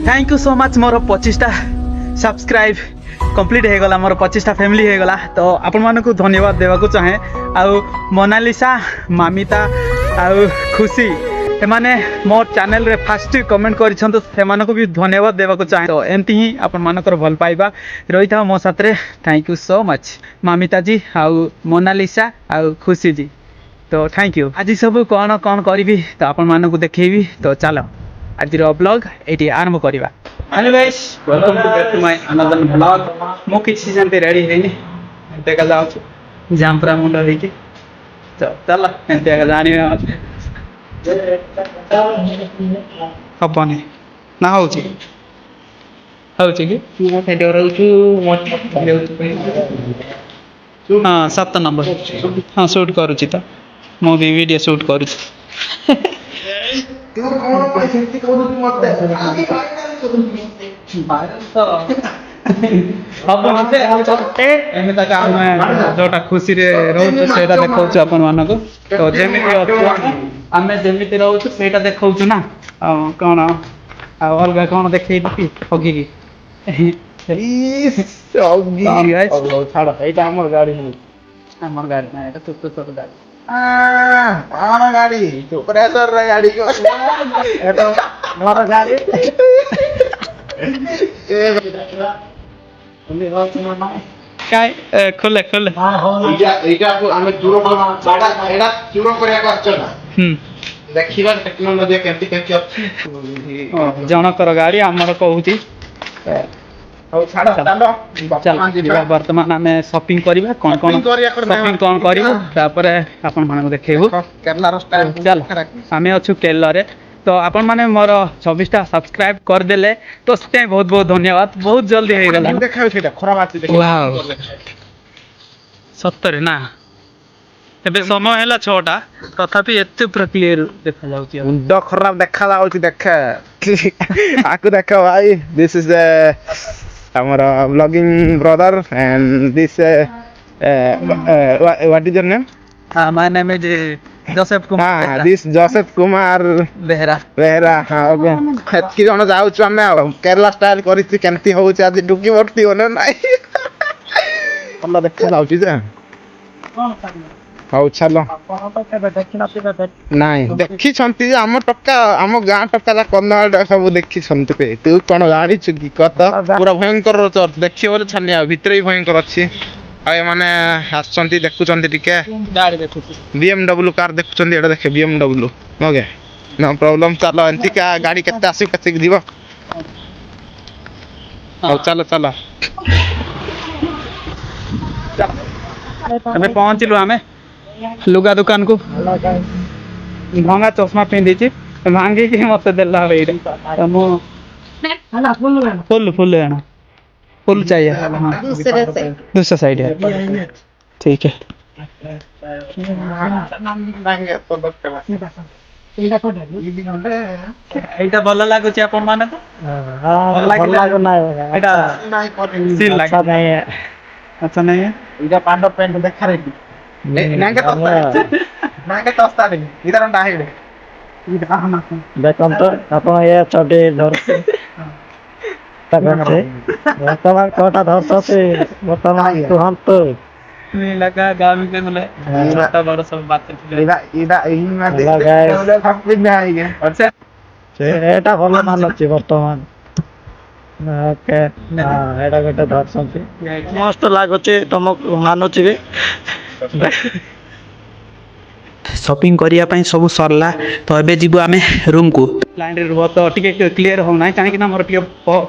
thank you so much मोर 25टा subscribe complete हो गला मोर 25टा फैमिली हो गला तो आपण मानकु धन्यवाद देवाकू चाहे आउ मोनालिसा मामिता आउ खुशी एमाने मोर चैनल रे फर्स्ट कमेंट करिछन तो सेमानकु भी धन्यवाद देवाकू चाहे तो एमती ही आपण मानकर भल पाइबा रही था मो साथ रे thank you so much Mamita जी आउ मोनालिसा आउ खुशी जी तो थैंक यू आज सब कौन कौन करी तो आपण मानकु देखैबी तो चलो आज ब्लॉग ये आरंभ करवा hello guys welcome to back to my another blog मो किसी जानते रेडी हेनी देखा जाऊ जामपुरा मुंड होइकी तो चल एंते जानी हबनी ना होची कि सेठी रहउछु हां 7 नंबर हां शूट करूची तो मो भी वीडियो शूट करूची तू कौन पैसे को मत जोटा खुशी रे रोज सेटा देखाउछु अपन मानको तो जेमिति आमे जेमिति रहउछु सेटा देखाउछु ना कोन अलगा कोन देखै दी होगी की छाड़ एटा हमर गाड़ी ना एटा तो गाड़ी आना गाड़ी तो प्रेशर रे गाड़ी को एटा मोर गाड़ी काय खोले एटा को हमें दूर एटा दूर करे का चला देखिबा टेक्नोलॉजी केमती केमती अछि जनकर गाड़ी हमर कहूची वर्तमान आम शॉपिंग करवा कौन कौन शॉपिंग कौन कर आपण मान देखेबू चल आम अच्छु केरला रे तो आपण माने मोर 26टा सब्सक्राइब कर देले तो से बहुत बहुत धन्यवाद बहुत जल्दी हो गला देखाउ सेटा खराब आछि देख वाओ सत्तरे ना एबे समय हैला 6टा तथापि एते पूरा क्लियर देखा जाउची मुंड खराब देखा जाउची देख आकु देख भाई this is our vlogging brother and this what is your name my name is Joseph Kumar this Joseph Kumar behera ha okay की जण जाउछु हमें केरला स्टाइल करिछि केनती होउछि आज डुकी मोटती होने नाही पल्ला देखा जाउछि जे हौ चलो नाही देखि छंती हम टक्का हम गां टक्का कन्नड़ सब देखि छंती पे तू कोन गाड़ी चुकी कत पूरा भयंकर देखि बोले छनिया भीतर ही भयंकर अछि आय माने आछंती देखु छंती टिके गाड़ी देखु BMW कार देखु छंती एटा देखे BMW ओके नो प्रॉब्लम चलो एंती का गाड़ी केते आसी कते दिबो हौ चलो चलो हमें पहुंचलु हमें लुगा दुकान को भंगा चश्मा पिंधी छी भांगी के मत देला बेरे मो फुल है ना फुल चाहिए हां दूसरा साइड है ठीक है एटा भल लागो छी अपन माने तो भल लागो ना एटा सील लाग अच्छा नहीं है इदा पांडव पेंट देखा रे नाके तस्ता रे इधर डाहिडे इधर आना देखम तो अपन ये छोटे धरते तगते वर्तमान कोटा धरते से वर्तमान तो हम तो नहीं लगा गांव के बोले छोटा बड़ा सब बात इदा एही में देख सब कुछ में आई गए अच्छा से एटा भलो मान अछि वर्तमान ओके एटा गोटे धरसंती मस्त लागोचे तुमक मानोची बे शॉपिंग करिया पई सब सरला तो एबे जीबो आमे रूम को लाइन रे रुह तो टिके क्लियर हो नाही काहे कि ना मोर टिके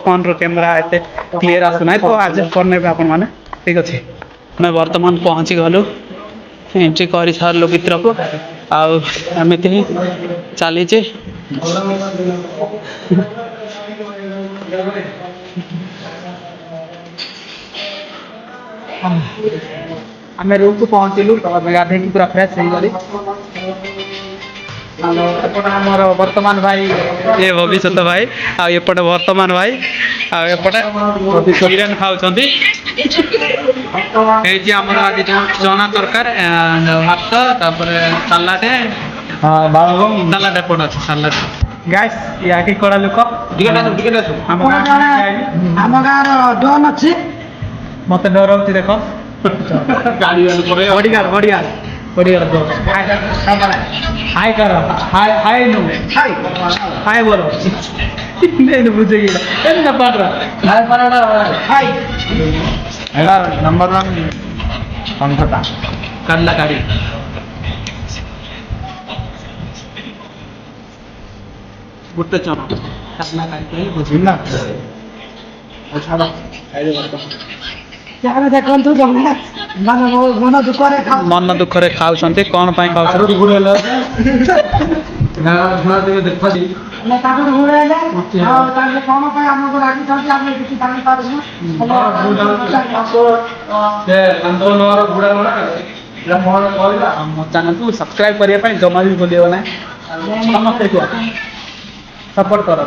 फोन रो कैमरा एते क्लियर आसु नाही तो आज करने पे अपन माने ठीक अछि मैं वर्तमान पहुंची गलु एंट्री करी सारलो भीतर को आउ एमिति ही चली जे आमे रूम को पहुंचलु तो गाधे की पूरा फ्रेश हो गली आमर वर्तमान भाई ये भविष्य भाई आउट वर्तमान भाई आउट किरण खाऊँच आज चना तरकार भात सलाड सलाड एपट अच्छे सलाड ଗାଇସ୍ ୟାକି କଡ଼ା ଲୋକ ଆମ ଆମ ଗାଁର ଡନ୍ ଅଛି ମତେ ଡରଉଛି ଦେଖ ବଡ଼ିଗାର୍ଡ हाय करो हाय नु हाय बोलो नहीं बुझेगी ना पढ़ रहा हाय नंबर 1 संघटा करला गाड़ी गुट्टे चना करला गाड़ी बुझिना ଯାହାର ଦେଖନ୍ତୁ ଜଗନ୍ନାଥ ମାନେ ମନ ଦୁଃଖରେ ଖାଉ ମନ ଦୁଃଖରେ ଖାଉଛନ୍ତି କ'ଣ ପାଇଁ ଖାଉଛନ୍ତି ଆମେ ତାଙ୍କର ଘୁରେଇଲେ ଆଉ ତାଙ୍କେ କ'ଣ ପାଇଁ ଆମକୁ ରାଗିଛନ୍ତି ଆମେ କିଛି ଜାଣିପାରୁନୁ ଆମ ଚ୍ୟାନେଲକୁ ସବସ୍କ୍ରାଇବ କରିବା ପାଇଁ ଜମା ବି ଭୁଲିବ ନାହିଁ ସମସ୍ତେ ସପୋର୍ଟ କର